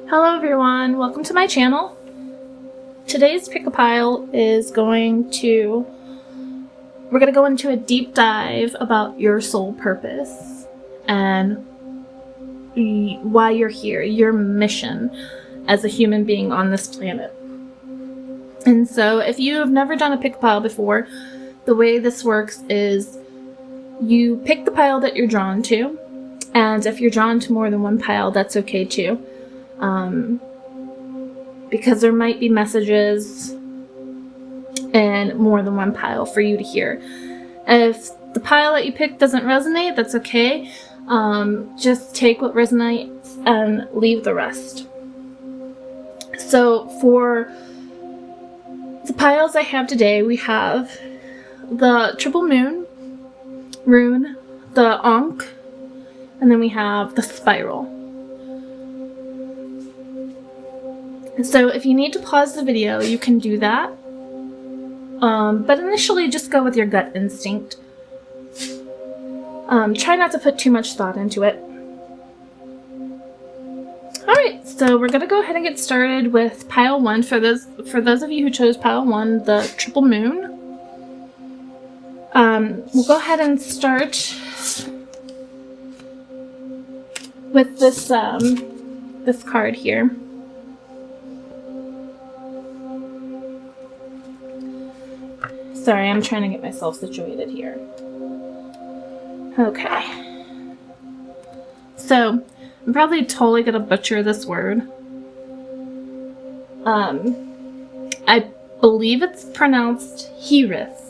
Hello everyone, welcome to my channel. Today's pick-a-pile is we're going to go into a deep dive about your soul purpose and why you're here, your mission as a human being on this planet. And so if you have never done a pick-a-pile before, the way this works is you pick the pile that you're drawn to, and if you're drawn to more than one pile, that's okay too. Because there might be messages in more than one pile for you to hear. If the pile that you pick doesn't resonate, that's okay. Just take what resonates and leave the rest. So for the piles I have today, we have the triple moon rune, the Ankh, and then we have the spiral. So if you need to pause the video, you can do that. But initially, just go with your gut instinct. Try not to put too much thought into it. Alright, so we're going to go ahead and get started with pile 1. For those of you who chose pile 1, the triple moon. We'll go ahead and start with this card here. Sorry, I'm trying to get myself situated here. Okay. So, I'm probably totally gonna butcher this word. I believe it's pronounced Hirith.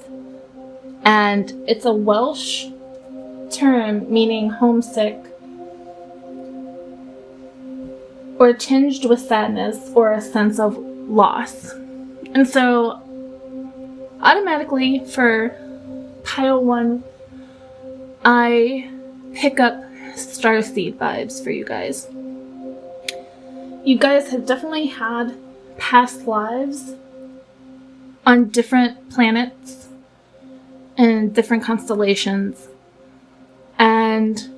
And it's a Welsh term meaning homesick or tinged with sadness or a sense of loss. And so automatically for pile 1, I pick up starseed vibes for you guys. You guys have definitely had past lives on different planets and different constellations. And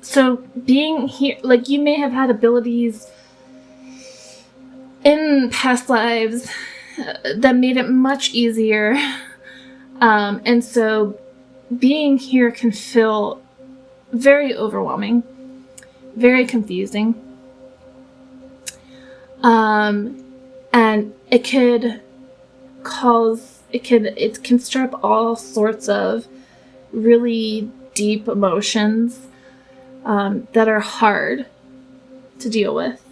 so being here, like, you may have had abilities in past lives that made it much easier, and so being here can feel very overwhelming, very confusing, and it can stir up all sorts of really deep emotions that are hard to deal with.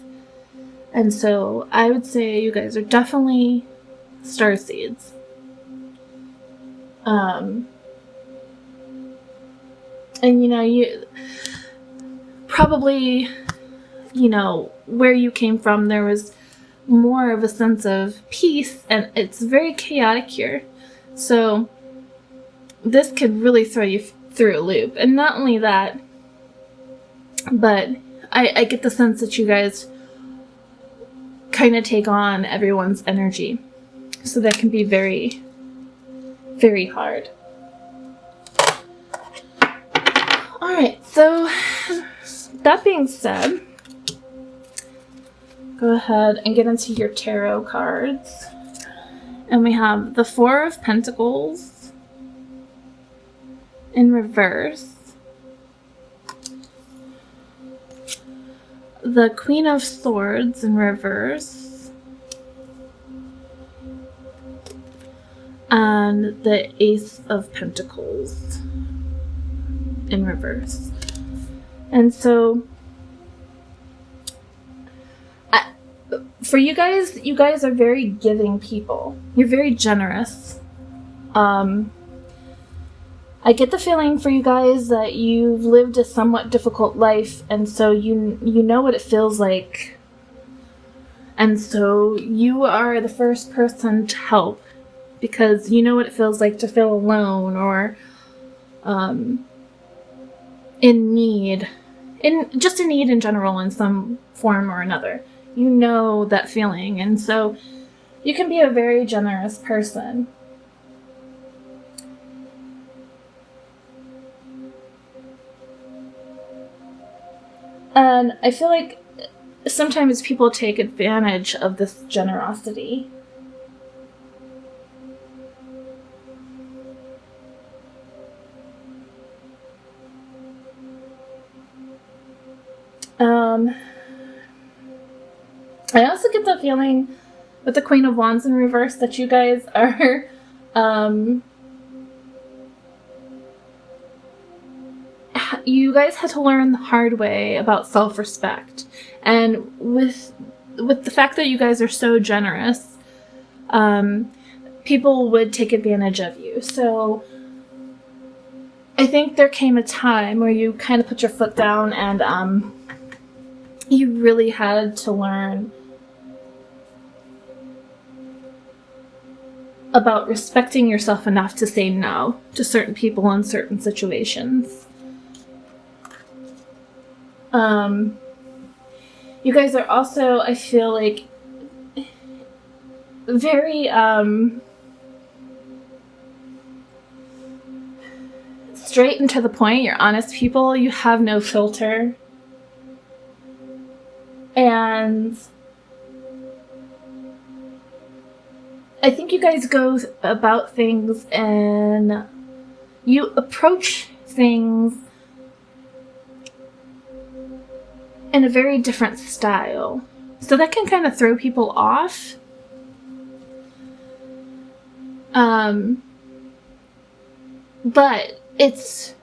And so I would say you guys are definitely starseeds. And you probably, where you came from, there was more of a sense of peace, and it's very chaotic here. So this could really throw you through a loop. And not only that, but I get the sense that you guys kind of take on everyone's energy. So that can be very, very hard. Alright, so that being said, go ahead and get into your tarot cards. And we have the Four of Pentacles in reverse, the Queen of Swords in reverse, and the Ace of Pentacles in reverse. And so for you guys are very giving people. You're very generous. I get the feeling for you guys that you've lived a somewhat difficult life, and so you know what it feels like. And so you are the first person to help because you know what it feels like to feel alone or in need. In need in general in some form or another. You know that feeling, and so you can be a very generous person. And I feel like sometimes people take advantage of this generosity. I also get the feeling with the Queen of Wands in reverse that you guys are you guys had to learn the hard way about self-respect. And with the fact that you guys are so generous, people would take advantage of you. So I think there came a time where you kind of put your foot down and you really had to learn about respecting yourself enough to say no to certain people in certain situations. You guys are also, I feel like, very straight and to the point. You're honest people. You have no filter. And I think you guys go about things and you approach things in a very different style. So that can kind of throw people off. But it's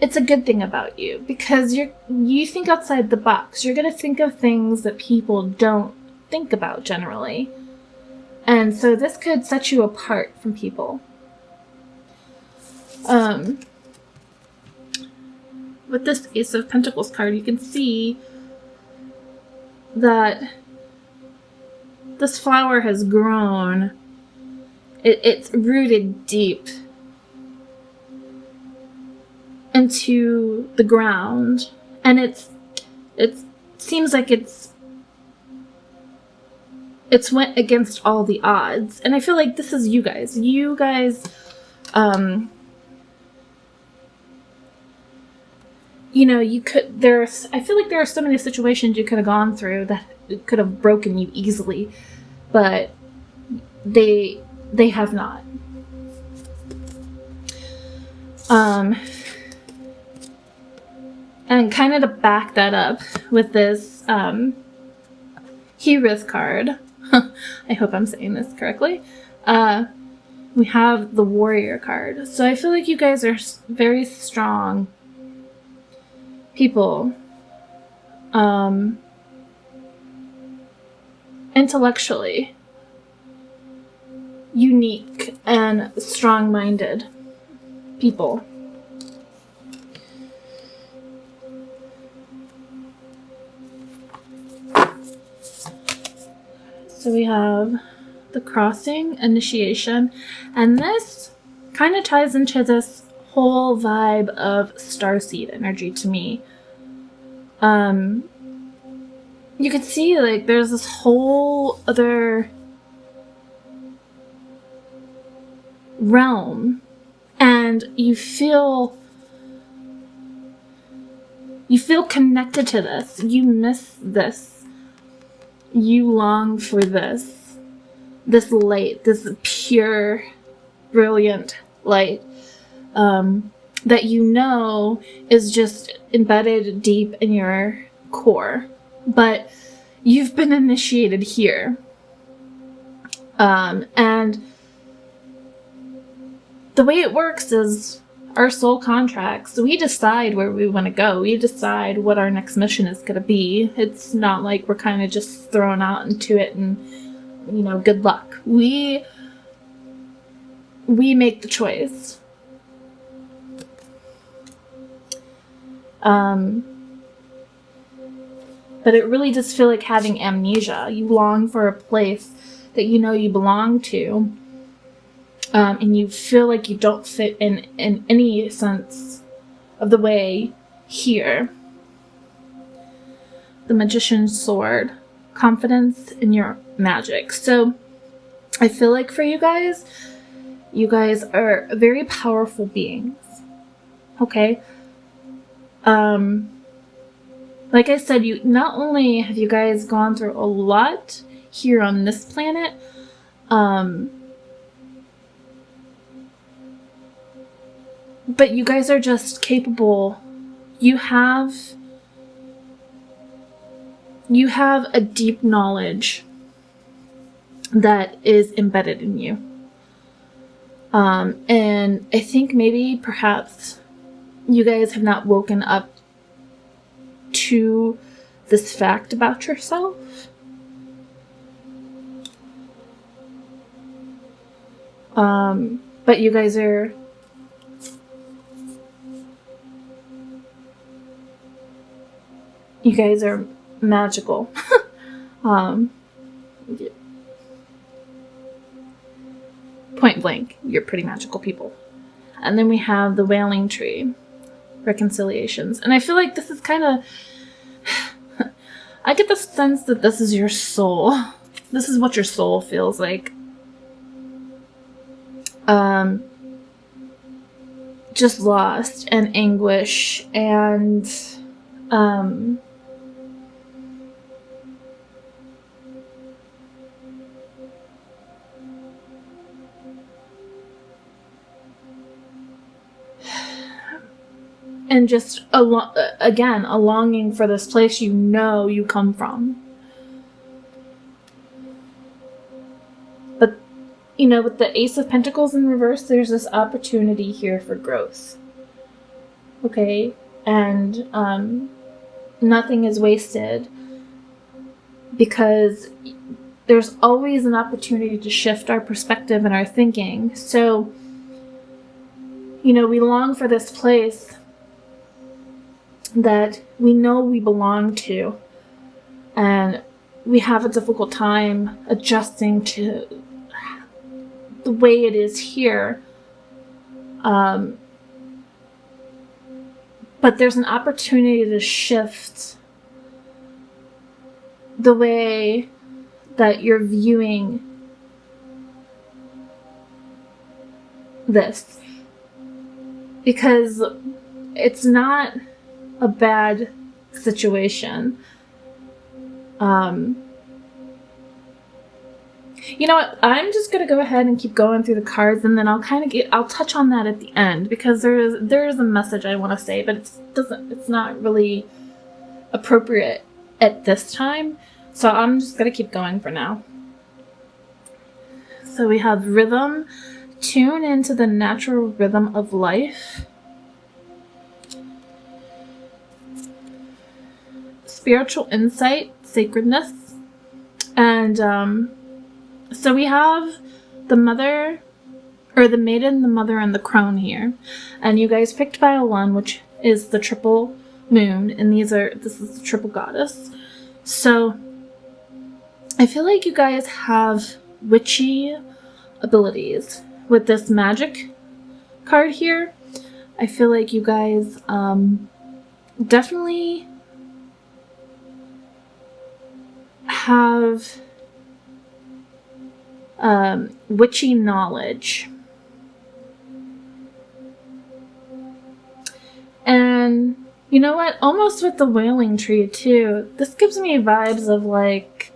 a good thing about you because you think outside the box. You're going to think of things that people don't think about generally. And so this could set you apart from people. With this Ace of Pentacles card, you can see that this flower has grown. It's rooted deep into the ground, and it seems like it's went against all the odds. And I feel like this is you guys. You guys, you could, I feel like there are so many situations you could have gone through that could have broken you easily, but they have not. And kind of to back that up with this Herith card, I hope I'm saying this correctly, we have the Warrior card. So I feel like you guys are very strong people, intellectually unique and strong-minded people. So we have the Crossing, Initiation, and this kind of ties into this whole vibe of starseed energy to me. You could see like there's this whole other realm, and you feel connected to this. You miss this. You long for this light, this pure, brilliant light, that is just embedded deep in your core. But you've been initiated here. And the way it works is our soul contracts. We decide where we want to go. We decide what our next mission is going to be. It's not like we're kind of just thrown out into it and, good luck. We make the choice. But it really does feel like having amnesia. You long for a place that you belong to. And you feel like you don't fit in any sense of the way here. The Magician's Sword. Confidence in your magic. So I feel like for you guys are very powerful beings. Okay? But like I said, you not only have you guys gone through a lot here on this planet, but you guys are just capable. You have a deep knowledge that is embedded in you. And I think maybe perhaps you guys have not woken up to this fact about yourself. But you guys are magical. Point blank, you're pretty magical people. And then we have the Wailing Tree, reconciliations. And I feel like this is kind of... I get the sense that this is your soul. This is what your soul feels like. Just lost and anguish and... and just, again, a longing for this place you know you come from. But, you know, with the Ace of Pentacles in reverse, there's this opportunity here for growth. Okay? And nothing is wasted, because there's always an opportunity to shift our perspective and our thinking. So, you know, we long for this place that we know we belong to, and we have a difficult time adjusting to the way it is here. But there's an opportunity to shift the way that you're viewing this, because it's not a bad situation. You know what? I'm just gonna go ahead and keep going through the cards, and then I'll touch on that at the end, because there is a message I want to say, but it's not really appropriate at this time. So I'm just gonna keep going for now. So we have rhythm. Tune into the natural rhythm of life. Spiritual insight, sacredness. And so we have the mother, or the maiden, the mother, and the crone here. And you guys picked pile 1, which is the triple moon, and this is the triple goddess. So I feel like you guys have witchy abilities with this magic card here. I feel like you guys definitely have witchy knowledge. And you know what? Almost with the Wailing Tree too, this gives me vibes of like,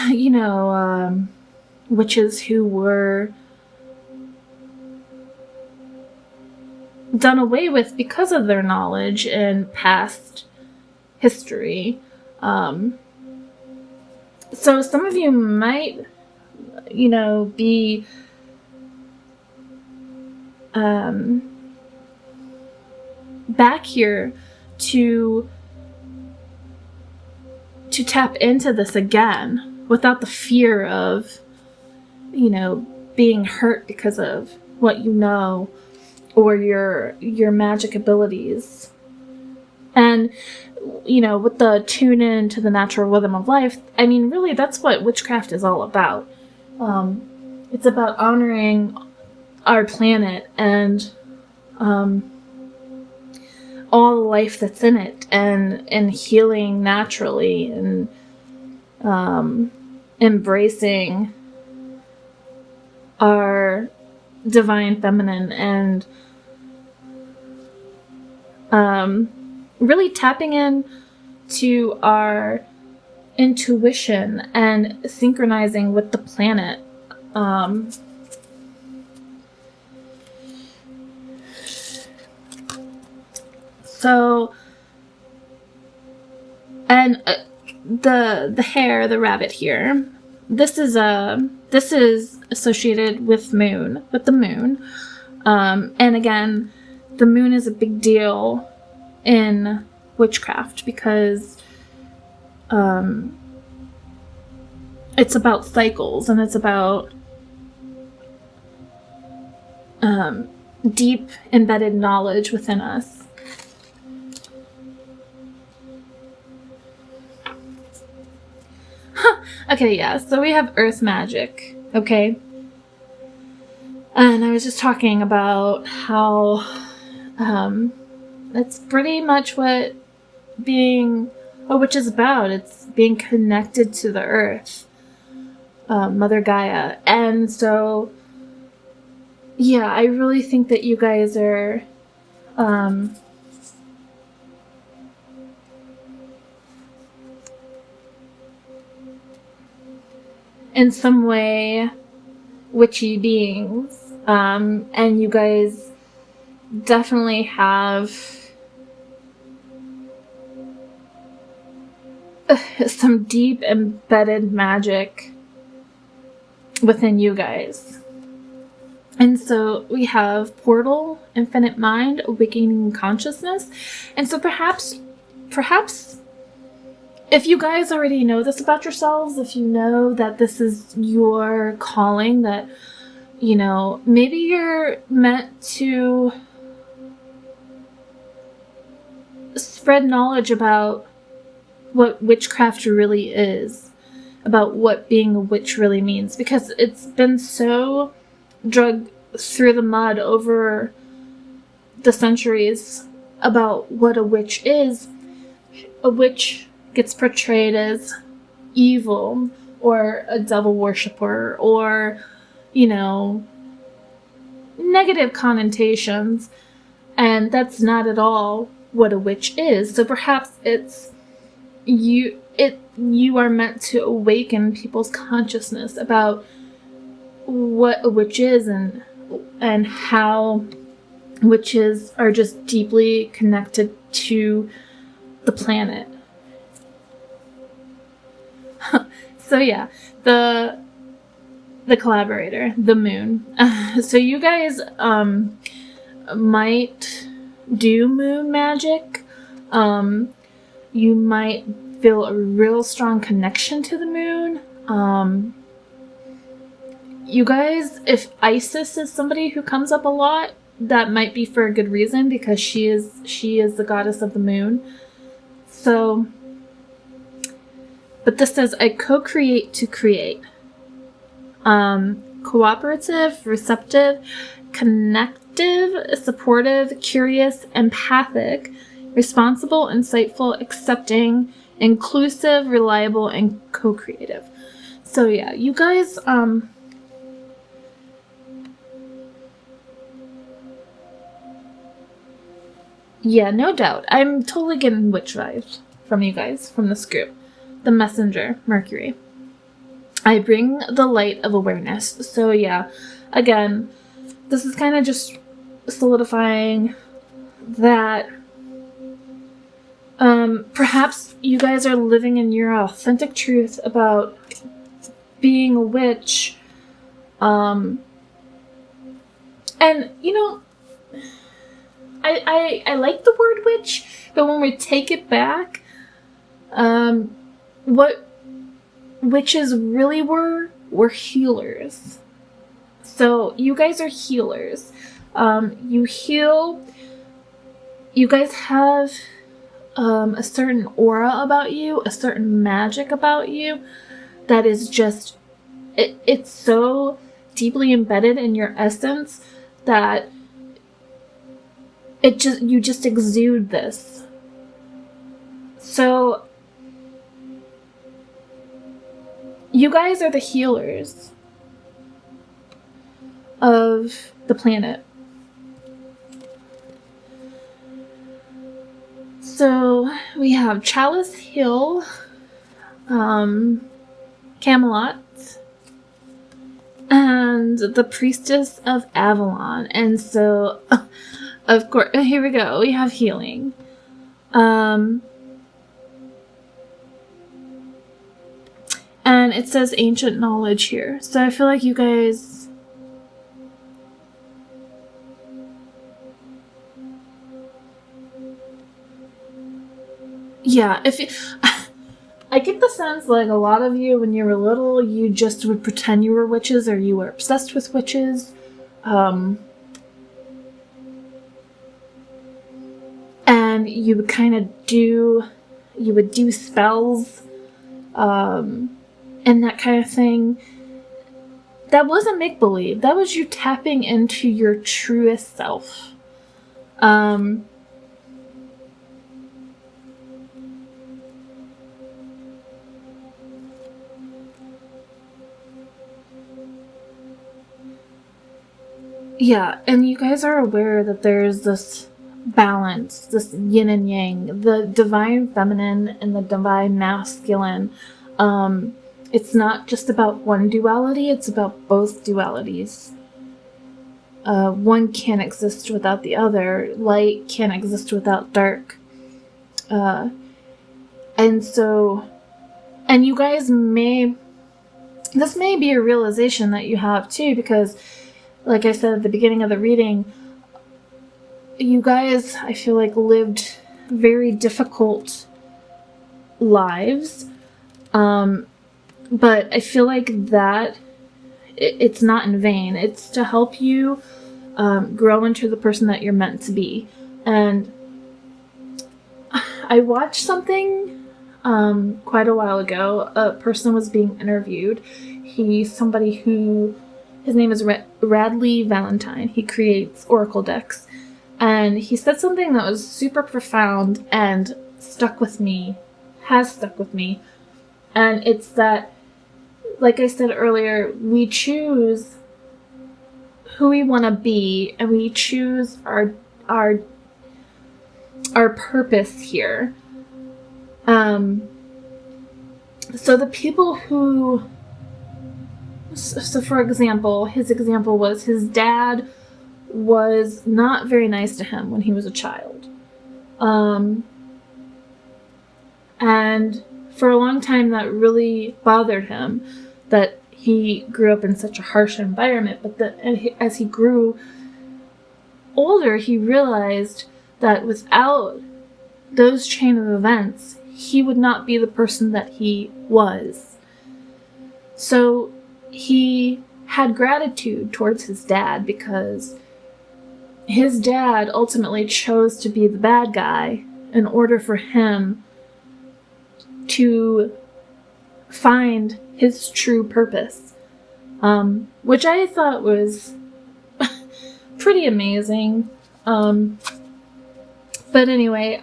you know, witches who were done away with because of their knowledge and past history. So some of you might, you know, be back here to tap into this again without the fear of, you know, being hurt because of what you know or your magic abilities. And, you know, with the tune in to the natural rhythm of life, I mean, really, that's what witchcraft is all about. It's about honoring our planet and all the life that's in it, and healing naturally, and embracing our divine feminine, and really tapping in to our intuition and synchronizing with the planet. And the hare, the rabbit here, this is associated with the moon. And again, the moon is a big deal in witchcraft because it's about cycles, and it's about deep embedded knowledge within us. Okay, yeah, so we have earth magic, okay? And I was just talking about how it's pretty much what being a witch is about. It's being connected to the earth, Mother Gaia. And so, yeah, I really think that you guys are in some way witchy beings, and you guys definitely have some deep embedded magic within you guys. And so we have portal, infinite mind, awakening consciousness. And so perhaps if you guys already know this about yourselves, if you know that this is your calling, that, you know, maybe you're meant to spread knowledge about what witchcraft really is, about what being a witch really means, because it's been so dragged through the mud over the centuries about what a witch is. A witch gets portrayed as evil, or a devil worshiper, or, you know, negative connotations, and that's not at all what a witch is. So perhaps it's you are meant to awaken people's consciousness about what a witch is, and how witches are just deeply connected to the planet. So yeah, the collaborator, the moon. So you guys might do moon magic. You might feel a real strong connection to the moon. You guys, if Isis is somebody who comes up a lot, that might be for a good reason, because she is the goddess of the moon. So, but this says, I co-create to create. Cooperative, receptive, connective, supportive, curious, empathic, responsible, insightful, accepting, inclusive, reliable, and co-creative. So yeah, you guys, yeah, no doubt. I'm totally getting witch vibes from you guys, from this group. The messenger, Mercury. I bring the light of awareness. So yeah, again, this is kind of just solidifying that perhaps you guys are living in your authentic truth about being a witch. And, you know, I like the word witch, but when we take it back, what witches really were healers. So you guys are healers. You heal. You guys have a certain aura about you, a certain magic about you that is just, it's so deeply embedded in your essence that you just exude this. So you guys are the healers of the planet. So we have Chalice Hill, Camelot, and the Priestess of Avalon. And so, of course, here we go. We have healing. And it says ancient knowledge here. So I feel like you guys... Yeah, if you... I get the sense like a lot of you, when you were little, you just would pretend you were witches, or you were obsessed with witches. And you would kind of do spells, and that kind of thing. That wasn't make-believe. That was you tapping into your truest self. Yeah, and you guys are aware that there's this balance, this yin and yang, the divine feminine and the divine masculine. It's not just about one duality, it's about both dualities. One can't exist without the other. Light can't exist without dark. And you guys this may be a realization that you have too, because like I said at the beginning of the reading, you guys, I feel like, lived very difficult lives. But I feel like that it's not in vain. It's to help you grow into the person that you're meant to be. And I watched something quite a while ago. A person was being interviewed. His name is Radley Valentine. He creates oracle decks. And he said something that was super profound and has stuck with me. And it's that, like I said earlier, we choose who we want to be, and we choose our purpose here. So the people who... So for example, his example was his dad was not very nice to him when he was a child. And for a long time that really bothered him, that he grew up in such a harsh environment. But as he grew older, he realized that without those chain of events, he would not be the person that he was. So he had gratitude towards his dad, because his dad ultimately chose to be the bad guy in order for him to find his true purpose, which I thought was pretty amazing. But anyway,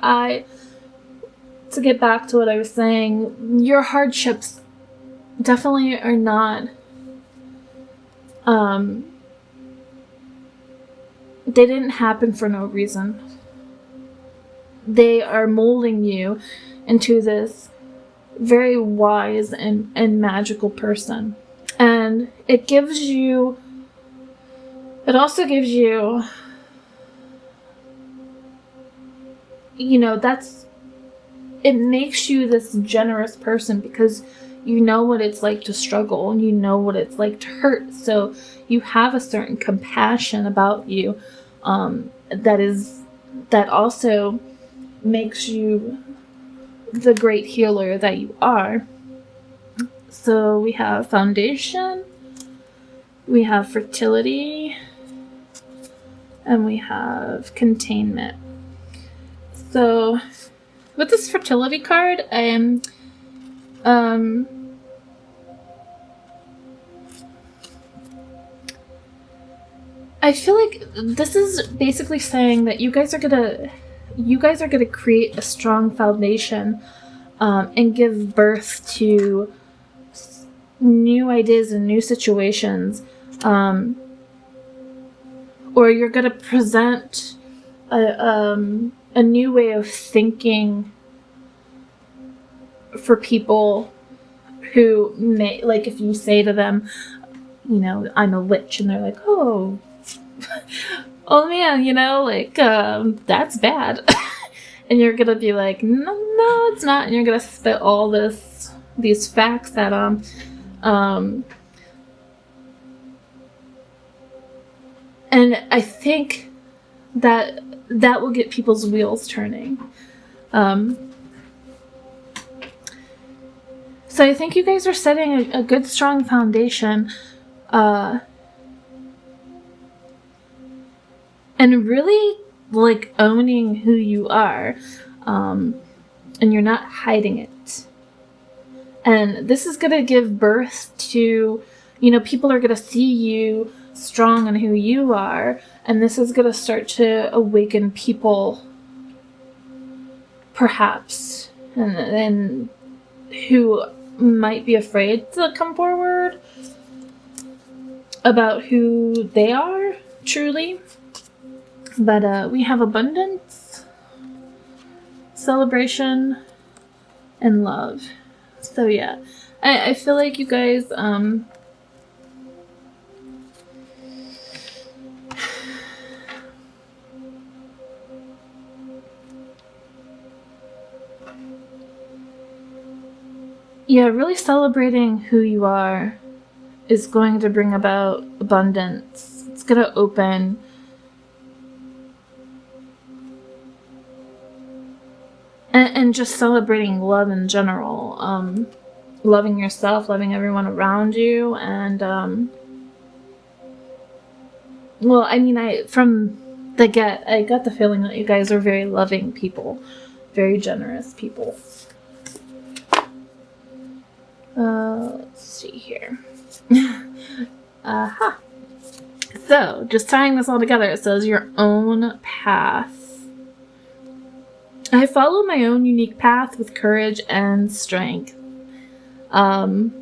to get back to what I was saying, your hardships definitely are not, they didn't happen for no reason. They are molding you into this very wise and magical person. And it also gives you, it makes you this generous person, because you know what it's like to struggle, and you know what it's like to hurt. So you have a certain compassion about you, that also makes you the great healer that you are. So we have foundation, we have fertility, and we have containment. So with this fertility card, I feel like this is basically saying that you guys are gonna create a strong foundation, and give birth to new ideas and new situations, or you're gonna present a a new way of thinking for people who may, like, if you say to them, you know, I'm a witch, and they're like, oh man, you know, like, that's bad. And you're gonna be like, no, it's not. And you're gonna spit all these facts at them. And I think that will get people's wheels turning. So I think you guys are setting a good, strong foundation. And really, like, owning who you are. And you're not hiding it. And this is going to give birth to, you know, people are going to see you strong in who you are. And this is going to start to awaken people, perhaps, and who might be afraid to come forward about who they are, truly. But we have abundance, celebration, and love. So yeah, I feel like you guys, yeah, really celebrating who you are is going to bring about abundance. It's going to open and just celebrating love in general. Loving yourself, loving everyone around you, and well, I mean, from the get, I got the feeling that you guys are very loving people, very generous people. Let's see here. Aha. So, just tying this all together, it says your own path. I follow my own unique path with courage and strength. And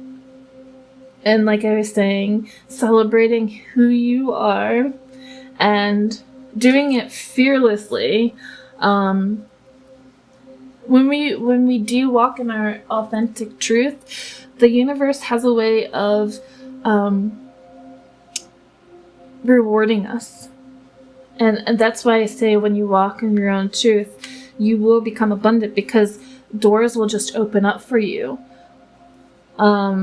like I was saying, celebrating who you are and doing it fearlessly. When we do walk in our authentic truth, the universe has a way of rewarding us. And that's why I say when you walk in your own truth, you will become abundant, because doors will just open up for you. A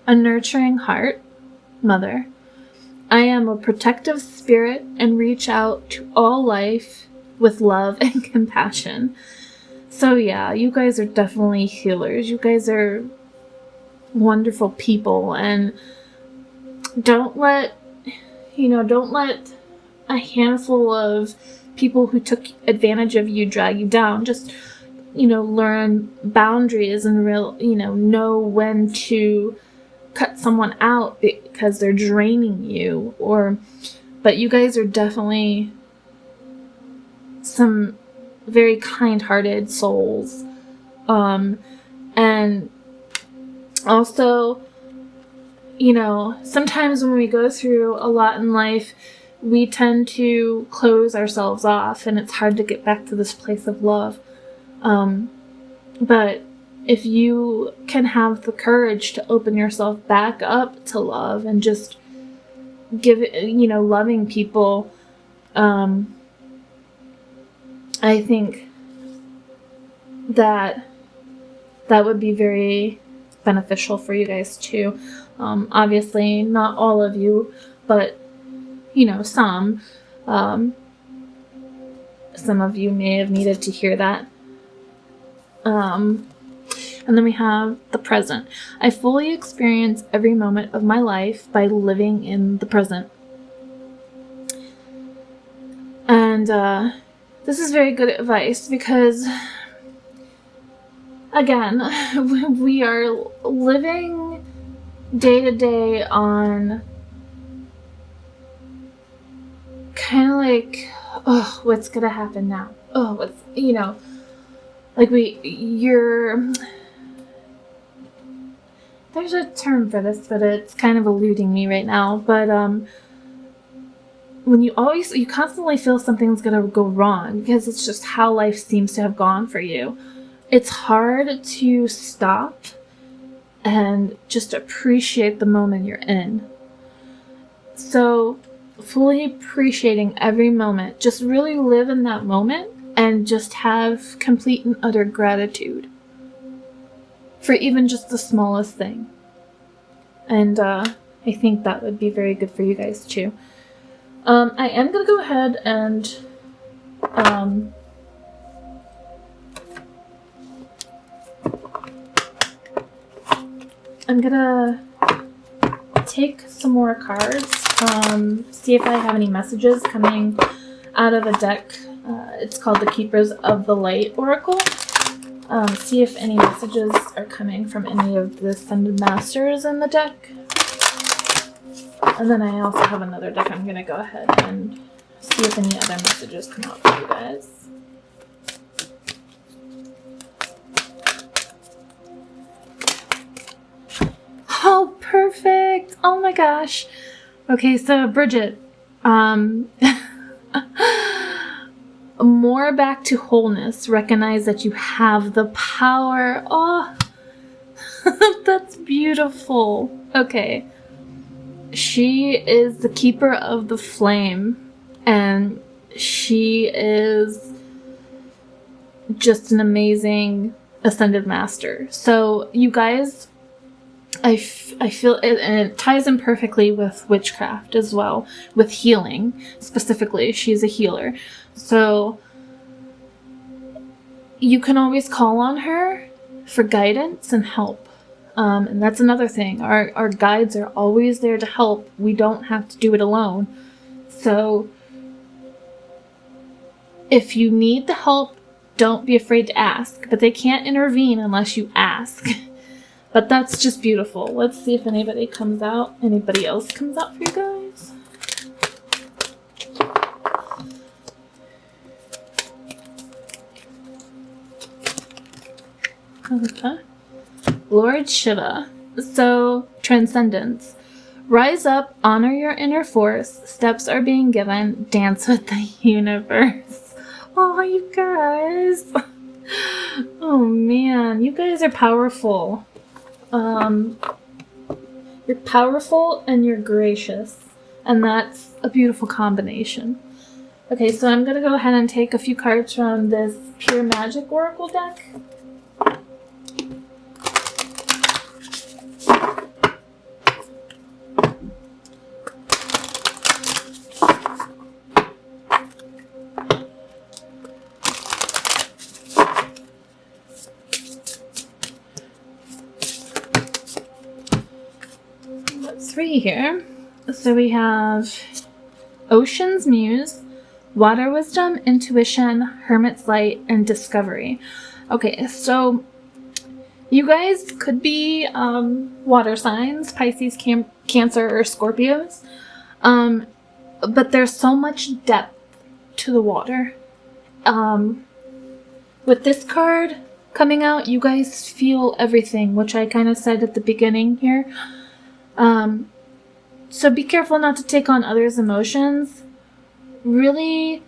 nurturing heart, mother. I am a protective spirit and reach out to all life with love and compassion. So yeah, you guys are definitely healers. You guys are wonderful people, and don't let a handful of people who took advantage of you drag you down. Just, learn boundaries and know when to cut someone out because they're draining you. But you guys are definitely some very kind-hearted souls. And also, sometimes when we go through a lot in life, we tend to close ourselves off, and it's hard to get back to this place of love. But if you can have the courage to open yourself back up to love and just give it, loving people, I think that would be very beneficial for you guys too. Obviously not all of you, but some of you may have needed to hear that. And then we have the present. I fully experience every moment of my life by living in the present. And this is very good advice because, again, we are living day to day on kind of like, oh, what's gonna happen now? Oh, what's, like there's a term for this, but it's kind of eluding me right now. But when you constantly feel something's gonna go wrong because it's just how life seems to have gone for you, it's hard to stop and just appreciate the moment you're in. So fully appreciating every moment, just really live in that moment and just have complete and utter gratitude for even just the smallest thing. And I think that would be very good for you guys too. I am going to go ahead and I'm going to take some more cards, see if I have any messages coming out of a deck. It's called the Keepers of the Light Oracle. See if any messages are coming from any of the Ascended Masters in the deck. And then I also have another deck. I'm going to go ahead and see if any other messages come out for you guys. Oh, perfect! Oh my gosh. Okay, so Bridget, more back to wholeness. Recognize that you have the power. Oh, that's beautiful. Okay. She is the keeper of the flame, and she is just an amazing Ascended Master. So you guys, I feel it, and it ties in perfectly with witchcraft as well, with healing specifically. She's a healer. So you can always call on her for guidance and help. And that's another thing. Our guides are always there to help. We don't have to do it alone. So if you need the help, don't be afraid to ask. But they can't intervene unless you ask. But that's just beautiful. Let's see if anybody else comes out for you guys. Okay. Lord Shiva. So, transcendence. Rise up, honor your inner force. Steps are being given. Dance with the universe. Oh, you guys. Oh, man. You guys are powerful. You're powerful and you're gracious. And that's a beautiful combination. Okay, so I'm going to go ahead and take a few cards from this Pure Magic Oracle deck. Three here. So we have Ocean's Muse, Water Wisdom, Intuition, Hermit's Light, and Discovery. Okay, so you guys could be water signs, Pisces, Cancer, or Scorpios. But there's so much depth to the water. With this card coming out, you guys feel everything, which I kind of said at the beginning here. So be careful not to take on others' emotions. Really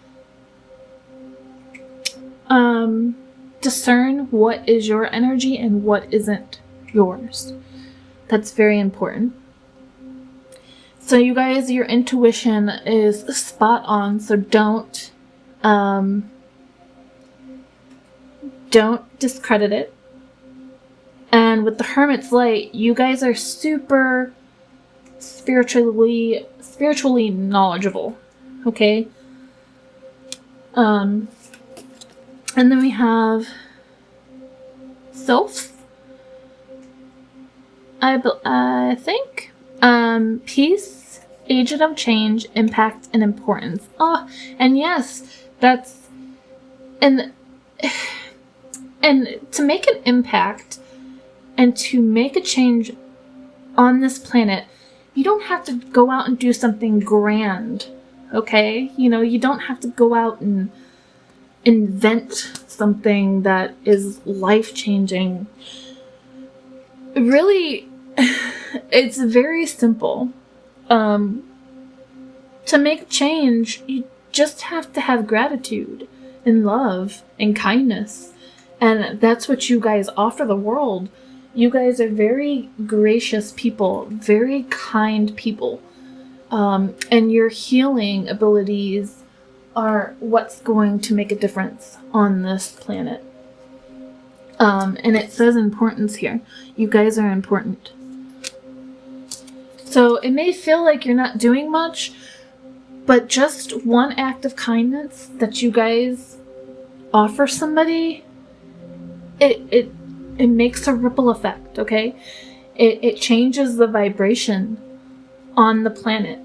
discern what is your energy and what isn't yours. That's very important. So you guys, your intuition is spot on, so don't discredit it. And with the Hermit's Light, you guys are super spiritually knowledgeable. Okay? And then we have Sylphs, I think. Peace, agent of change, impact, and importance. Oh, and yes, that's... And to make an impact and to make a change on this planet, you don't have to go out and do something grand, okay? You know, you don't have to go out and invent something that is life-changing. Really, it's very simple. to make change, you just have to have gratitude and love and kindness. And that's what you guys offer the world. You guys are very gracious people, very kind people. And your healing abilities are what's going to make a difference on this planet. And it says importance here. You guys are important. So it may feel like you're not doing much, but just one act of kindness that you guys offer somebody, it makes a ripple effect, okay? It changes the vibration on the planet.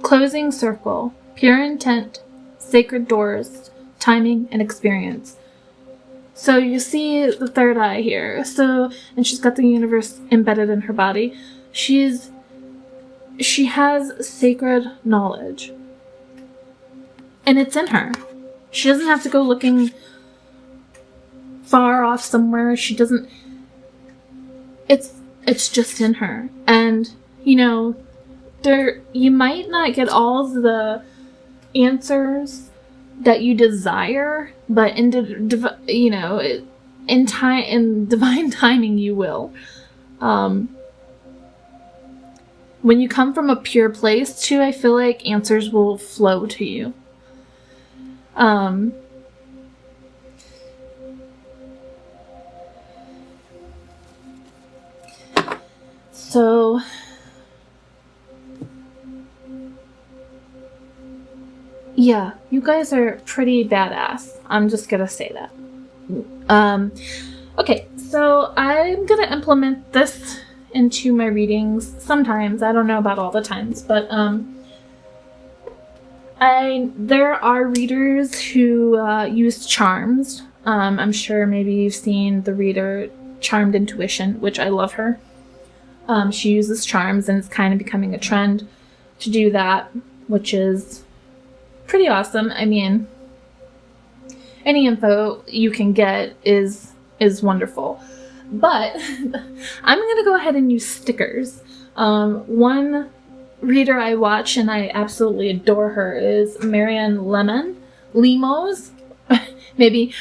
Closing circle, pure intent, sacred doors, timing, and experience. So you see the third eye here. So, and she's got the universe embedded in her body. She has sacred knowledge. And it's in her. She doesn't have to go looking far off somewhere. She doesn't... It's just in her. And, you know, you might not get all of the answers that you desire, but in divine timing you will. When you come from a pure place too, I feel like answers will flow to you. So yeah, you guys are pretty badass. I'm just gonna say that. Okay, so I'm gonna implement this into my readings sometimes. I don't know about all the times, but there are readers who use charms. I'm sure maybe you've seen the reader Charmed Intuition, which I love her. She uses charms, and it's kind of becoming a trend to do that, which is pretty awesome. I mean, any info you can get is wonderful. But I'm going to go ahead and use stickers. One reader I watch, and I absolutely adore her, is Marianne Lemos. Maybe.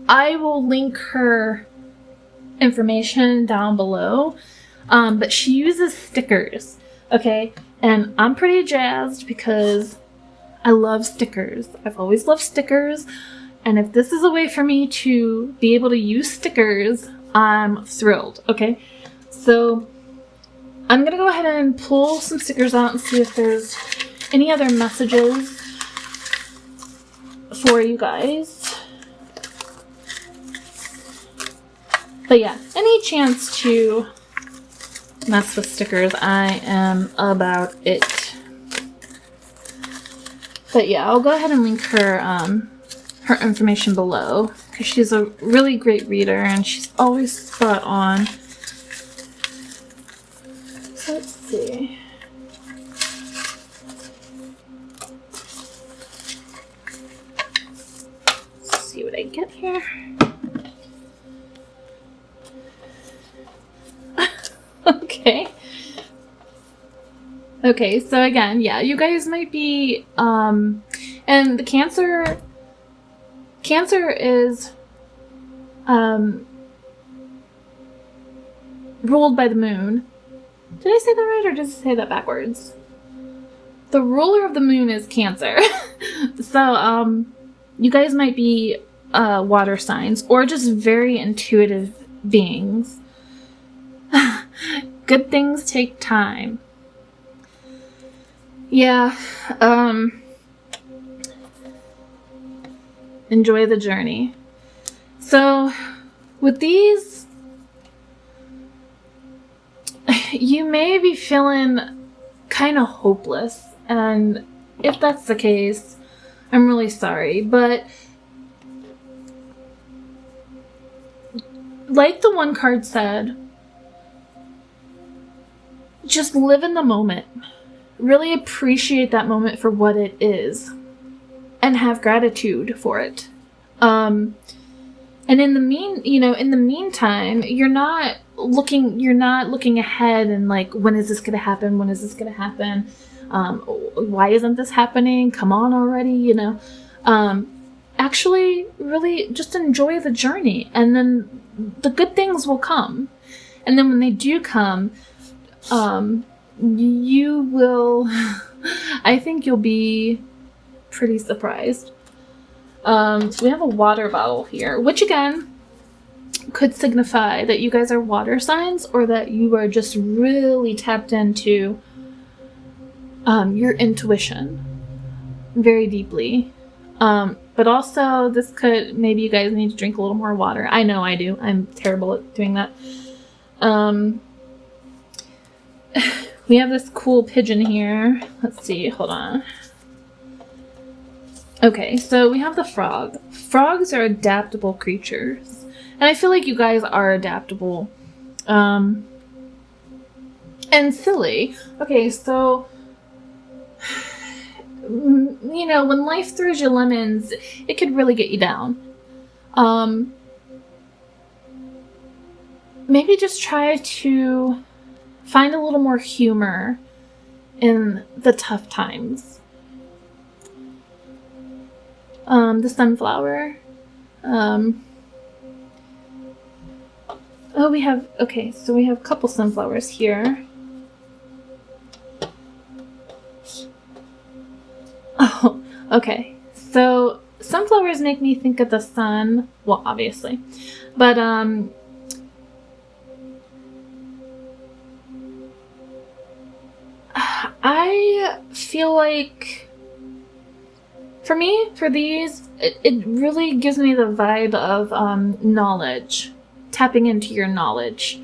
I will link her information down below. But she uses stickers, okay? And I'm pretty jazzed because I love stickers. I've always loved stickers. And if this is a way for me to be able to use stickers, I'm thrilled, okay? So I'm going to go ahead and pull some stickers out and see if there's any other messages for you guys. But yeah, any chance to mess with stickers, I am about it. But yeah, I'll go ahead and link her her information below, because she's a really great reader and she's always spot on. So let's see. Let's see what I get here. Okay, so again, yeah, you guys might be, and the Cancer is, ruled by the moon. Did I say that right, or did I say that backwards? The ruler of the moon is Cancer. So, you guys might be, water signs, or just very intuitive beings. Good things take time. Yeah, enjoy the journey. So, with these, you may be feeling kind of hopeless, and if that's the case, I'm really sorry, but like the one card said, just live in the moment. Really appreciate that moment for what it is and have gratitude for it. And in the meantime, you're not looking ahead and like, when is this going to happen? When is this going to happen? Why isn't this happening? Come on already, actually really just enjoy the journey, and then the good things will come. And then when they do come, you will, I think you'll be pretty surprised. We have a water bottle here, which again could signify that you guys are water signs, or that you are just really tapped into your intuition very deeply. But also this could, maybe you guys need to drink a little more water. I know I do. I'm terrible at doing that. We have this cool pigeon here. Let's see, hold on. Okay, so we have the frog. Frogs are adaptable creatures. And I feel like you guys are adaptable. And silly. Okay, so, when life throws you lemons, it could really get you down. Maybe just try to find a little more humor in the tough times. The sunflower. We have a couple sunflowers here. Oh, okay. So sunflowers make me think of the sun. Well, obviously. But, I feel like, for these, it really gives me the vibe of knowledge, tapping into your knowledge,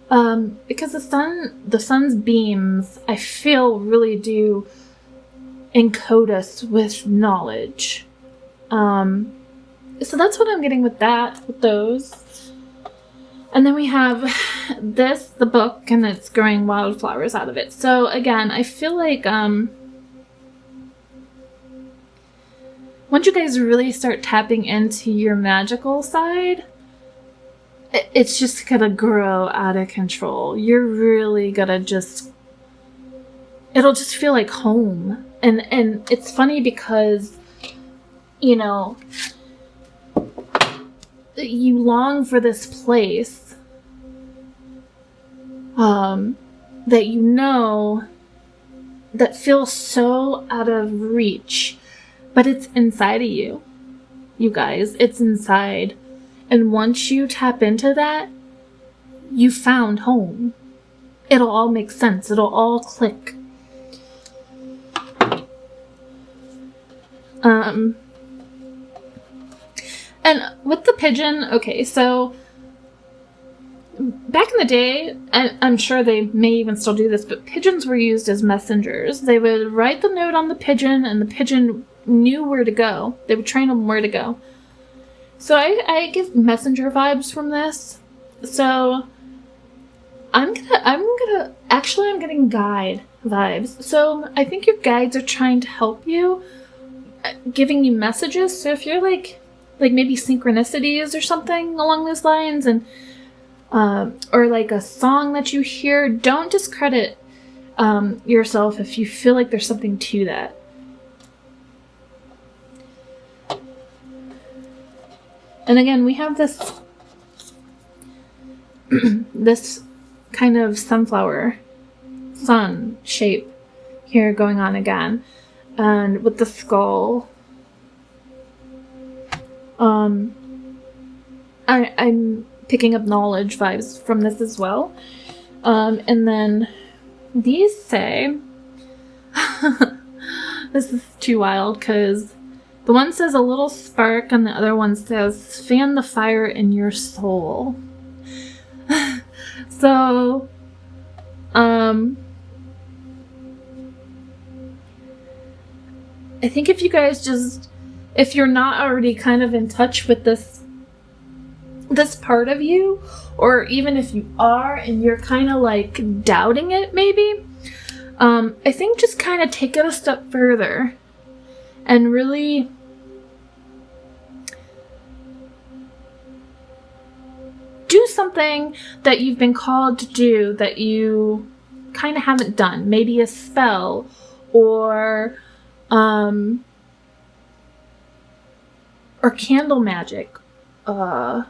because the sun's beams, I feel, really do encode us with knowledge. So that's what I'm getting with those. And then we have the book, and it's growing wildflowers out of it. So again, I feel like once you guys really start tapping into your magical side, it's just gonna grow out of control. You're really gonna it'll just feel like home. And it's funny because, you long for this place that feels so out of reach, but it's inside of you guys. It's inside. And once you tap into that, you found home. It'll all make sense. It'll all click. And with the pigeon, okay, so back in the day, I'm sure they may even still do this, but pigeons were used as messengers. They would write the note on the pigeon, and the pigeon knew where to go. They would train them where to go. So I get messenger vibes from this. So I'm getting guide vibes. So I think your guides are trying to help you, giving you messages. So if you're like maybe synchronicities or something along those lines, and or like a song that you hear, don't discredit yourself if you feel like there's something to that. And again, we have this this kind of sunflower sun shape here going on again, and with the skull. I'm picking up knowledge vibes from this as well. And then these say, this is too wild because the one says a little spark and the other one says fan the fire in your soul. So, I think if you guys if you're not already kind of in touch with this part of you, or even if you are and you're kind of like doubting it maybe, I think just kind of take it a step further and really something that you've been called to do that you kind of haven't done. Maybe a spell or candle magic, or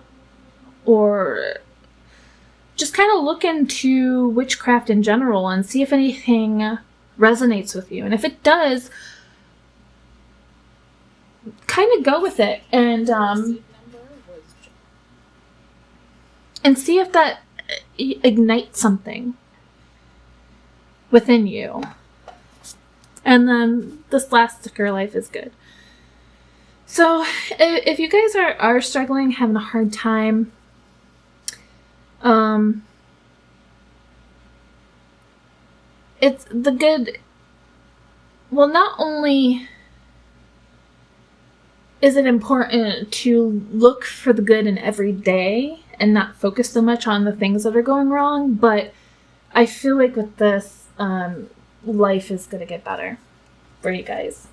just kind of look into witchcraft in general and see if anything resonates with you. And if it does, kind of go with it and see if that ignites something within you. And then this last sticker, life is good. So if you guys are struggling, having a hard time, it's the good. Well, not only is it important to look for the good in every day and not focus so much on the things that are going wrong, but I feel like with this, life is going to get better for you guys.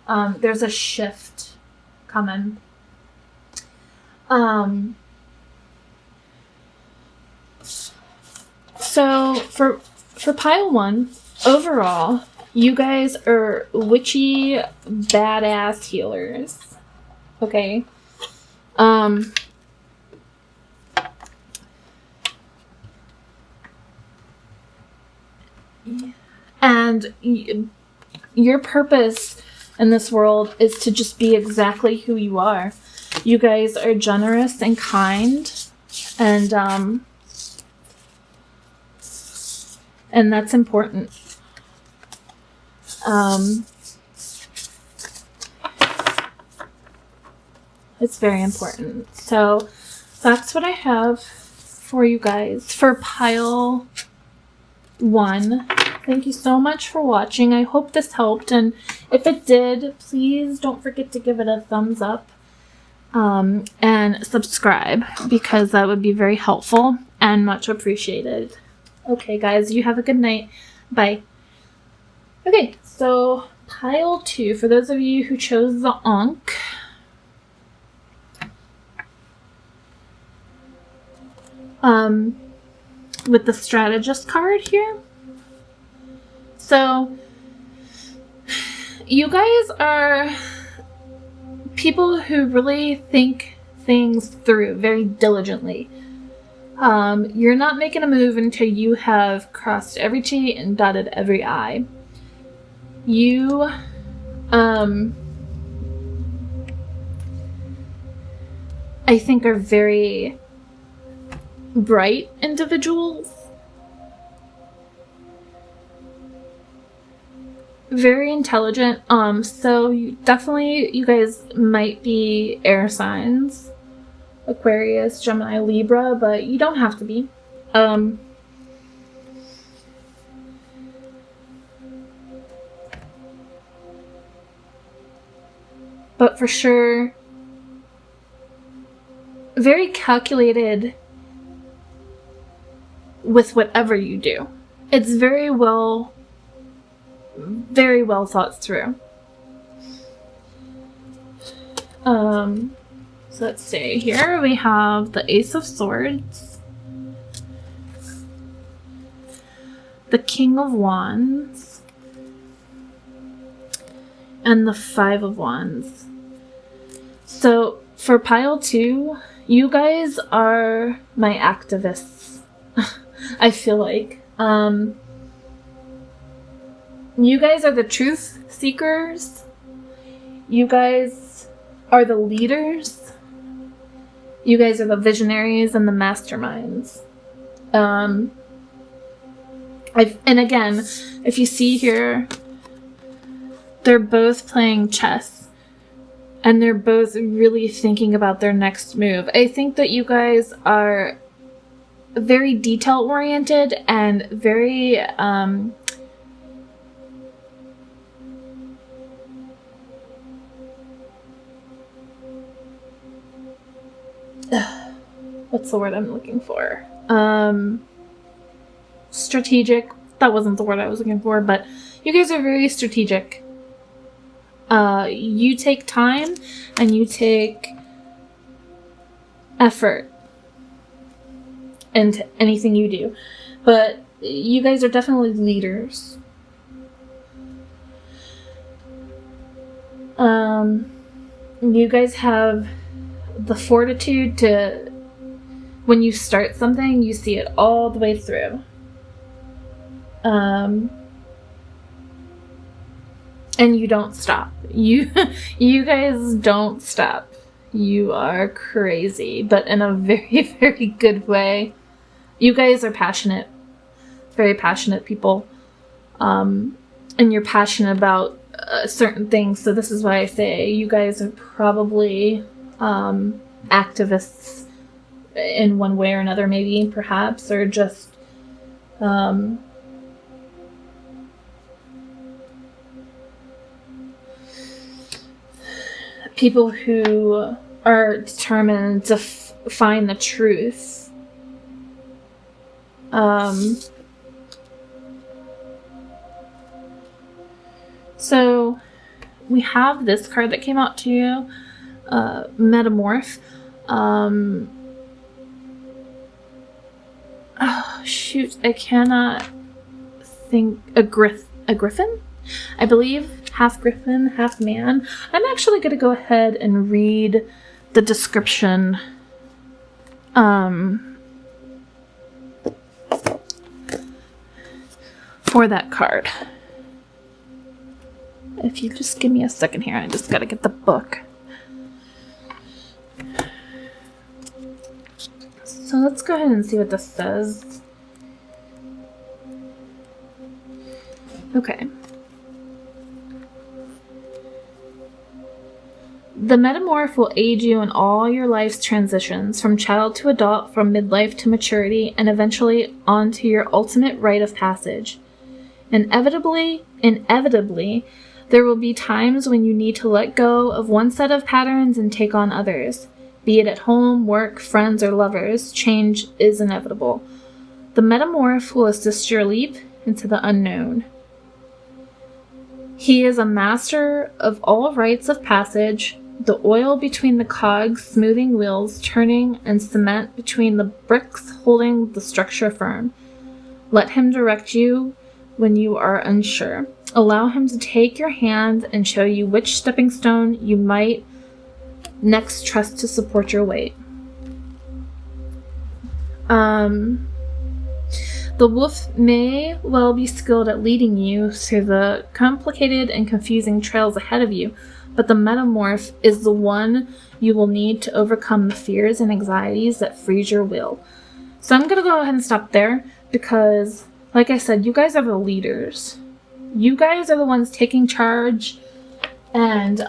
There's a shift coming. So for pile 1, overall, you guys are witchy, badass healers. Okay. And your purpose in this world is to just be exactly who you are. You guys are generous and kind, and that's important. It's very important. So that's what I have for you guys for pile 1. Thank you so much for watching. I hope this helped, and if it did, please don't forget to give it a thumbs up and subscribe, because that would be very helpful and much appreciated. Okay, guys, you have a good night. Bye. Okay, so pile 2, for those of you who chose the Ankh, with the strategist card here. So, you guys are people who really think things through very diligently. You're not making a move until you have crossed every T and dotted every I. You, I think, are very bright individuals. Very intelligent. So you guys might be air signs. Aquarius, Gemini, Libra, but you don't have to be. But for sure, very calculated with whatever you do. It's very well thought through. So let's see, here we have the Ace of Swords, the King of Wands, and the Five of Wands. So for pile 2, you guys are my activists. I feel like. You guys are the truth seekers. You guys are the leaders. You guys are the visionaries and the masterminds. And again, if you see here, they're both playing chess. And they're both really thinking about their next move. I think that you guys are very detail-oriented and very... what's the word I'm looking for? Strategic. That wasn't the word I was looking for, but you guys are very strategic. You take time and you take effort into anything you do. But you guys are definitely leaders. You guys have the fortitude to, when you start something, you see it all the way through. And you don't stop. You guys don't stop. You are crazy, but in a very, very good way. You guys are passionate, very passionate people. And you're passionate about certain things. So this is why I say you guys are probably activists in one way or another, maybe, perhaps, or just people who are determined to find the truth. So we have this card that came out to you, Metamorph. Oh shoot, I cannot think. A griffin? I believe. Half griffin, half man. I'm actually going to go ahead and read the description for that card. If you just give me a second here, I just got to get the book. So let's go ahead and see what this says. Okay. The Metamorph will aid you in all your life's transitions, from child to adult, from midlife to maturity, and eventually onto your ultimate rite of passage. Inevitably, there will be times when you need to let go of one set of patterns and take on others. Be it at home, work, friends, or lovers, change is inevitable. The Metamorph will assist your leap into the unknown. He is a master of all rites of passage, the oil between the cogs, smoothing wheels, turning, and cement between the bricks holding the structure firm. Let him direct you when you are unsure. Allow him to take your hand and show you which stepping stone you might next trust to support your weight. The wolf may well be skilled at leading you through the complicated and confusing trails ahead of you, but the Metamorph is the one you will need to overcome the fears and anxieties that freeze your will. So I'm going to go ahead and stop there because, like I said, you guys are the leaders. You guys are the ones taking charge and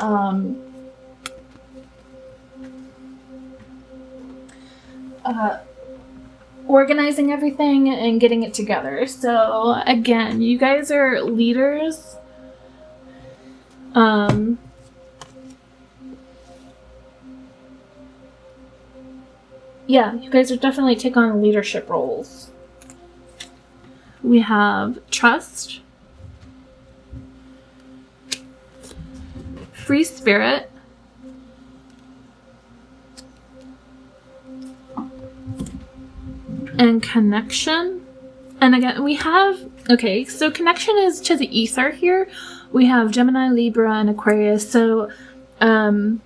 organizing everything and getting it together. So again, you guys are leaders. Yeah, you guys are definitely taking on leadership roles. We have trust, free spirit, and connection. And again, we have, okay, so connection is to the ether here. We have Gemini, Libra, and Aquarius. So, again,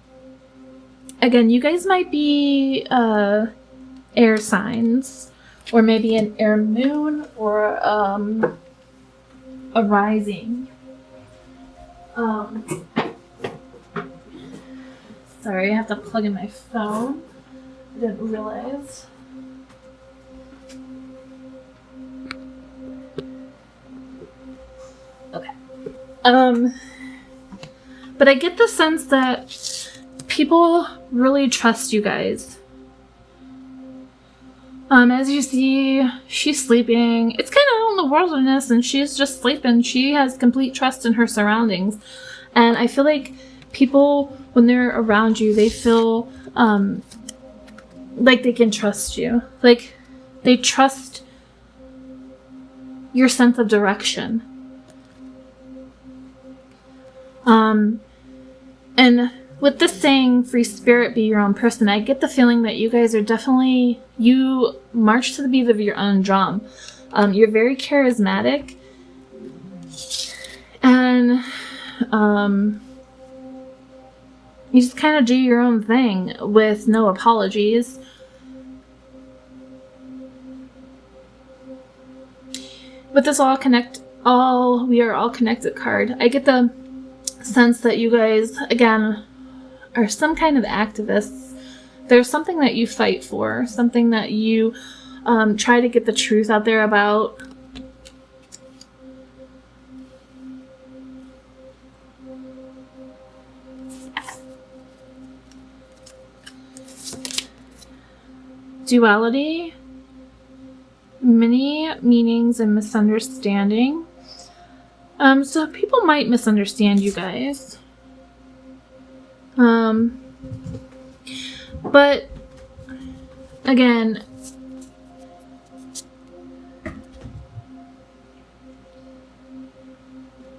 you guys might be air signs, or maybe an air moon, or a rising. Sorry, I have to plug in my phone. I didn't realize. Okay. But I get the sense that people really trust you guys. As you see, she's sleeping. It's kind of out in the wilderness and she's just sleeping. She has complete trust in her surroundings. And I feel like people, when they're around you, they feel like they can trust you. Like they trust your sense of direction. And with this saying, free spirit, be your own person, I get the feeling that you guys are definitely, you march to the beat of your own drum. You're very charismatic, and you just kind of do your own thing with no apologies. With this we are all connected card, I get the sense that you guys, again, are some kind of activists. There's something that you fight for, something that you try to get the truth out there about. Duality, many meanings and misunderstanding. So people might misunderstand you guys. But again,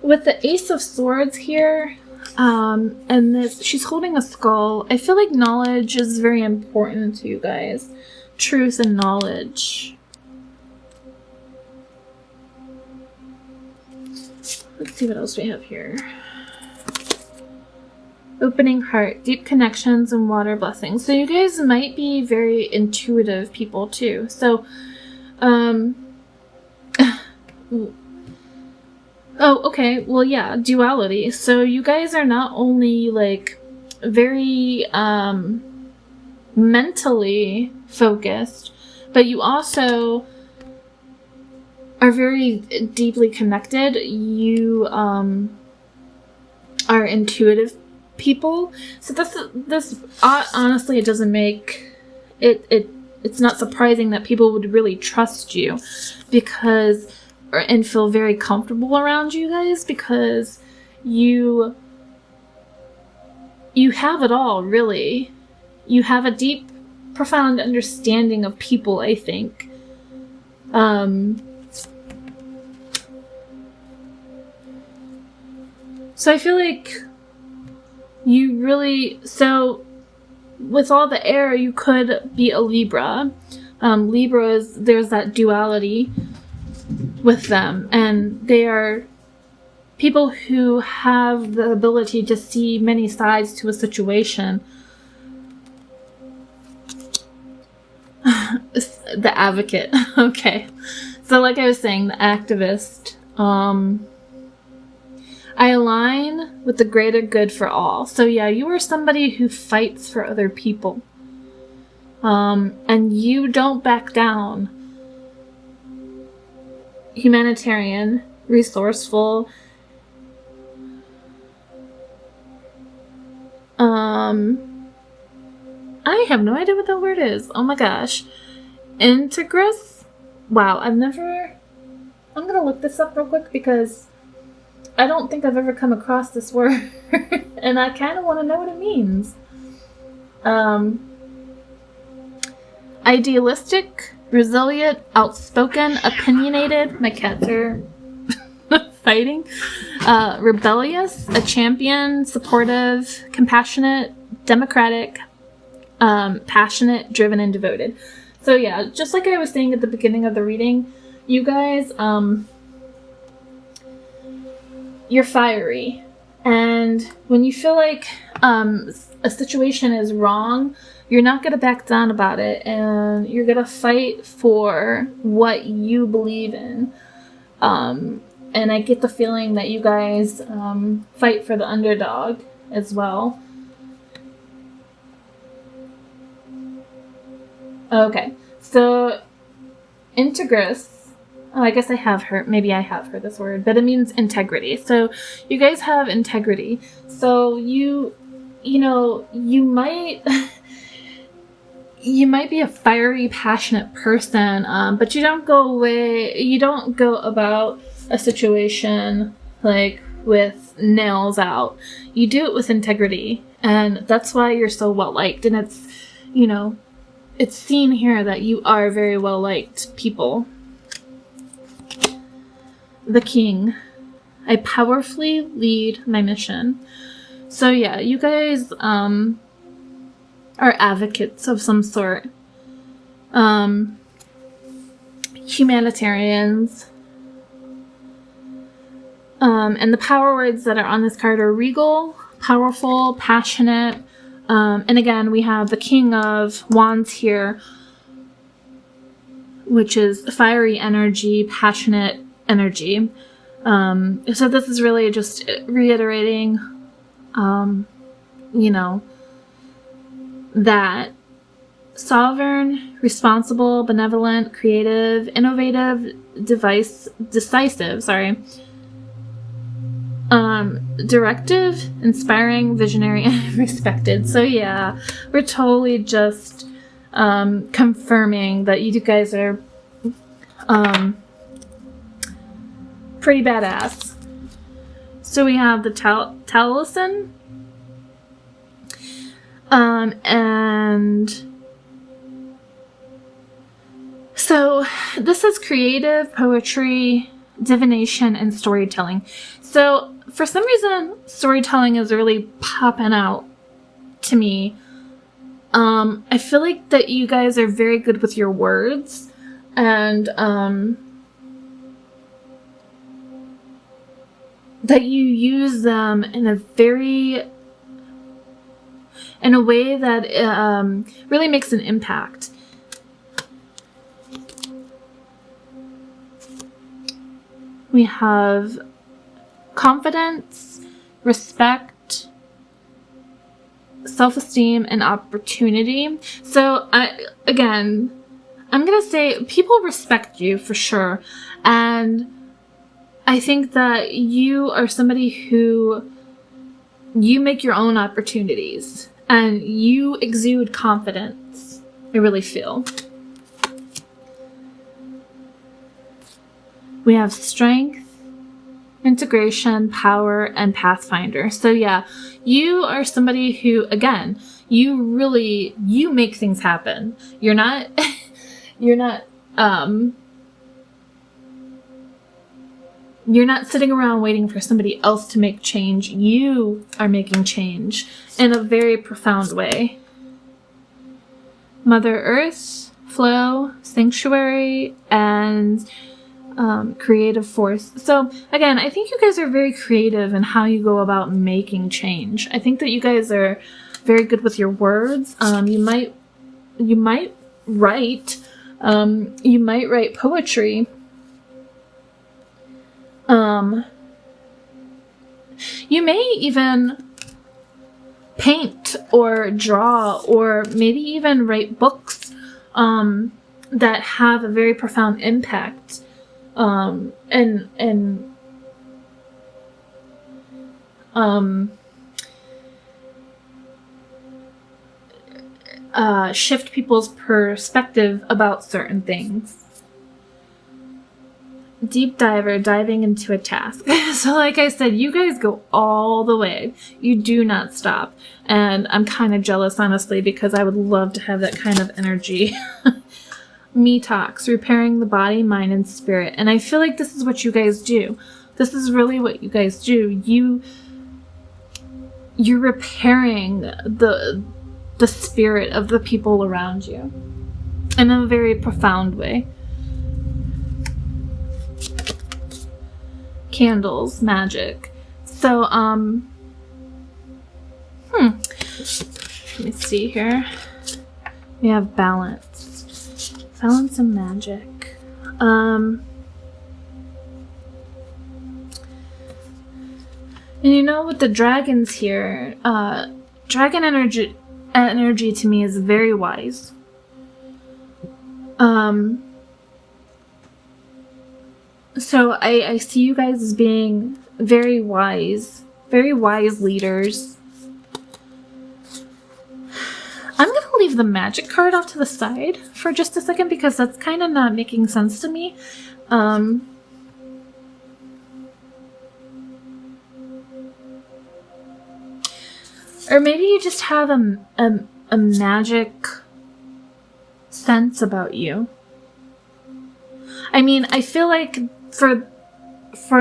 with the Ace of Swords here, and this, she's holding a skull. I feel like knowledge is very important to you guys. Truth and knowledge. Let's see what else we have here. Opening heart, deep connections, and water blessings. So you guys might be very intuitive people too. So, oh, okay. Well, yeah, duality. So you guys are not only like very mentally focused, but you also are very deeply connected. You are intuitive people. So this honestly, it doesn't make it's not surprising that people would really trust you and feel very comfortable around you guys, because you have it all, really. You have a deep, profound understanding of people, I think. So I feel like you really, so with all the air, you could be a Libra. Libras, there's that duality with them, and they are people who have the ability to see many sides to a situation. The advocate. Okay. So like I was saying, the activist. I align with the greater good for all. So yeah, you are somebody who fights for other people. And you don't back down. Humanitarian, resourceful. I have no idea what that word is. Oh my gosh. Integrous? Wow, I'm gonna look this up real quick because I don't think I've ever come across this word. And I kind of want to know what it means. Idealistic, resilient, outspoken, opinionated. My cats are fighting. Rebellious, a champion, supportive, compassionate, democratic, passionate, driven, and devoted. So yeah, just like I was saying at the beginning of the reading, you guys, you're fiery. And when you feel like a situation is wrong, you're not going to back down about it, and you're going to fight for what you believe in. And I get the feeling that you guys fight for the underdog as well. Okay, so integrous. Oh, I guess I have heard, maybe I have heard this word, but it means integrity. So you guys have integrity. So you might you might be a fiery, passionate person, but you don't go about a situation like with nails out. You do it with integrity, and that's why you're so well liked. And it's seen here that you are very well liked people. The King. I powerfully lead my mission. So yeah, you guys are advocates of some sort. Humanitarians. And the power words that are on this card are regal, powerful, passionate. And again, we have the King of Wands here, which is fiery energy, passionate energy. So this is really just reiterating, that sovereign, responsible, benevolent, creative, innovative, decisive, directive, inspiring, visionary, and respected. So yeah, we're totally just confirming that you guys are pretty badass. So we have the talisman, and so this is creative, poetry, divination, and storytelling. So for some reason, storytelling is really popping out to me. I feel like that you guys are very good with your words, and that you use them in a way that really makes an impact. We have confidence, respect, self-esteem, and opportunity. So I'm gonna say people respect you for sure, and I think that you are somebody who you make your own opportunities and you exude confidence. I really feel. We have strength, integration, power, and pathfinder. So yeah, you are somebody who, again, you make things happen. You're not sitting around waiting for somebody else to make change. You are making change in a very profound way. Mother Earth, flow, sanctuary, and creative force. So again, I think you guys are very creative in how you go about making change. I think that you guys are very good with your words. You might write poetry. You may even paint or draw, or maybe even write books that have a very profound impact. Shift people's perspective about certain things. Deep diver, diving into a task. So like I said, you guys go all the way. You do not stop. And I'm kind of jealous, honestly, because I would love to have that kind of energy. Me talks, repairing the body, mind, and spirit. And I feel like this is what you guys do. This is really what you guys do. You're repairing the spirit of the people around you in a very profound way. Candles, magic. So, let me see here. We have balance. Balance and magic. And with the dragons here, dragon energy to me is very wise. So I see you guys as being very wise leaders. I'm going to leave the magic card off to the side for just a second because that's kind of not making sense to me. Or maybe you just have a magic sense about you. I mean, I feel like for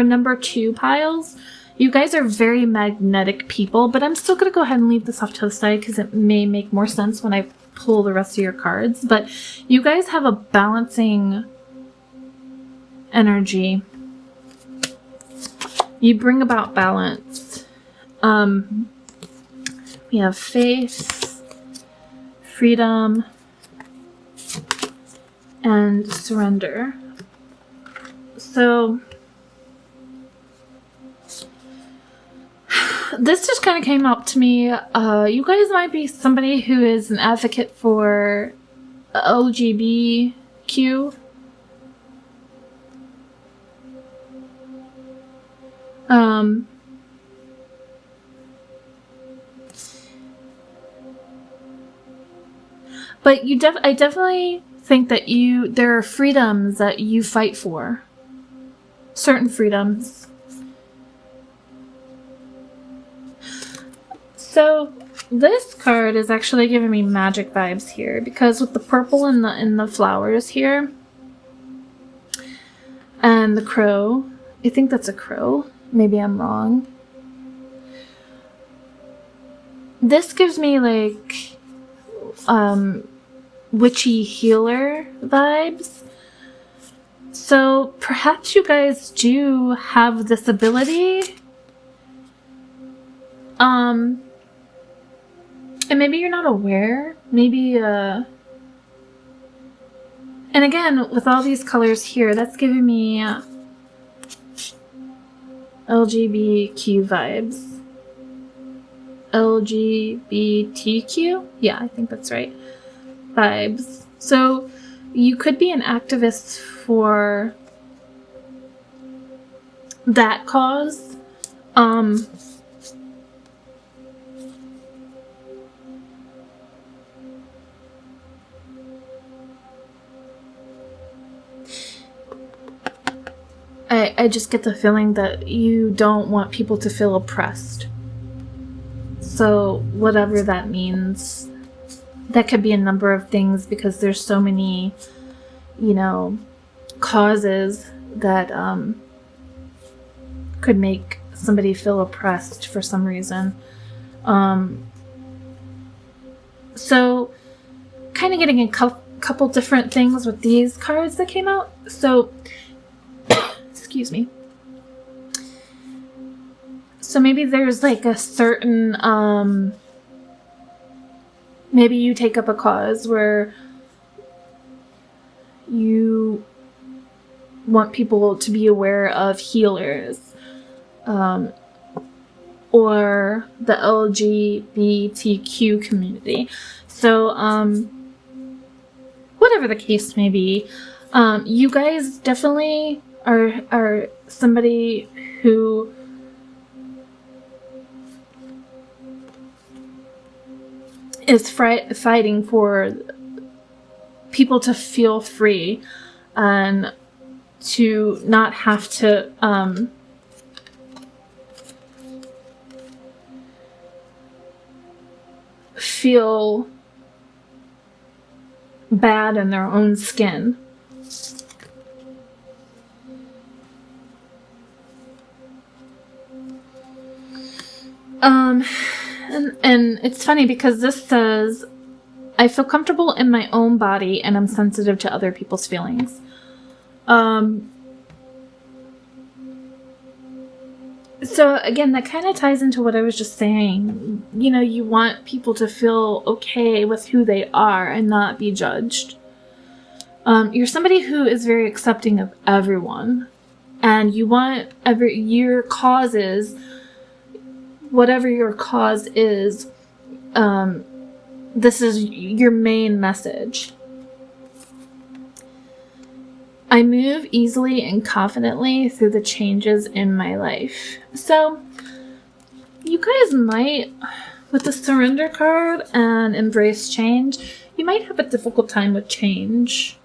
number 2 piles, You guys are very magnetic people, but I'm still going to go ahead and leave this off to the side because it may make more sense when I pull the rest of your cards. But you guys have a balancing energy. You bring about balance. We have faith, freedom, and surrender. So this just kind of came up to me. You guys might be somebody who is an advocate for LGBTQ. But I definitely think that there are freedoms that you fight for. Certain freedoms. So this card is actually giving me magic vibes here because with the purple in the flowers here and the crow, I think that's a crow. Maybe I'm wrong. This gives me like witchy healer vibes. So perhaps you guys do have this ability. And maybe you're not aware. Maybe and again, with all these colors here, that's giving me LGBTQ vibes. LGBTQ? Yeah, I think that's right. Vibes. So you could be an activist for that cause. I just get the feeling that you don't want people to feel oppressed. So whatever that means, that could be a number of things because there's so many, causes that could make somebody feel oppressed for some reason. So kind of getting a couple different things with these cards that came out. So excuse me. So maybe there's like a certain, maybe you take up a cause where you want people to be aware of healers, or the LGBTQ community. So, whatever the case may be, you guys definitely are somebody who is fighting for people to feel free and to not have to feel bad in their own skin. And it's funny because this says, I feel comfortable in my own body and I'm sensitive to other people's feelings. So again, that kind of ties into what I was just saying. You want people to feel okay with who they are and not be judged. You're somebody who is very accepting of everyone. And you want your causes, whatever your cause is, this is your main message. I move easily and confidently through the changes in my life. So, you guys might, with the surrender card and embrace change, you might have a difficult time with change.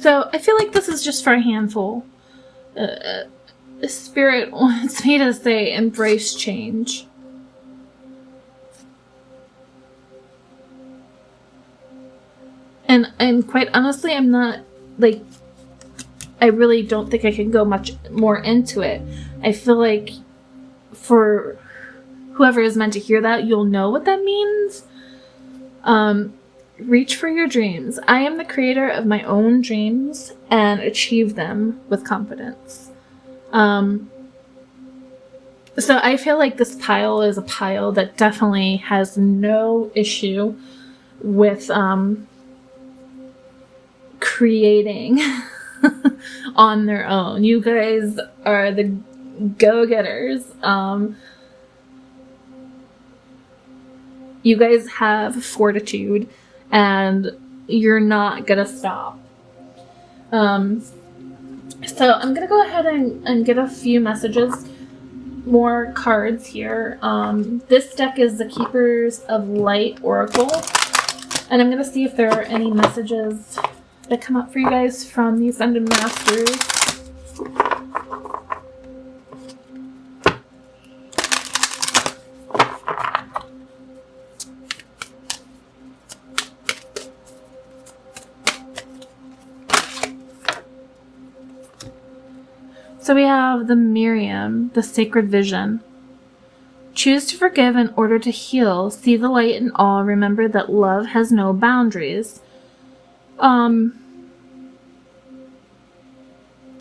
So, I feel like this is just for a handful. Spirit wants me to say embrace change. And quite honestly, I'm not, like, I really don't think I can go much more into it. I feel like for whoever is meant to hear that, you'll know what that means. Reach for your dreams. I am the creator of my own dreams and achieve them with confidence. So I feel like this pile is a pile that definitely has no issue with creating on their own. You guys are the go-getters. You guys have fortitude, and you're not gonna stop. So I'm gonna go ahead and get a few messages, more cards here. This deck is the Keepers of Light Oracle, and I'm gonna see if there are any messages that come up for you guys from the Ascended Masters. So we have the Miriam, the Sacred Vision. Choose to forgive in order to heal. See the light in all. Remember that love has no boundaries.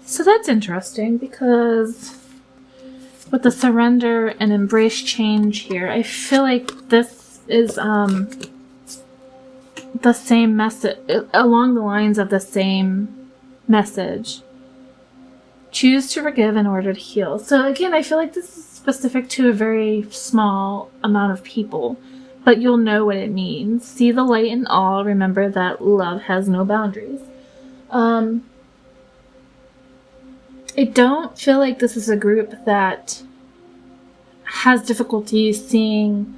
So that's interesting because with the surrender and embrace change here, I feel like this is the same message, along the lines of the same message. Choose to forgive in order to heal. So again, I feel like this is specific to a very small amount of people, but you'll know what it means. See the light in all. Remember that love has no boundaries. I don't feel like this is a group that has difficulty seeing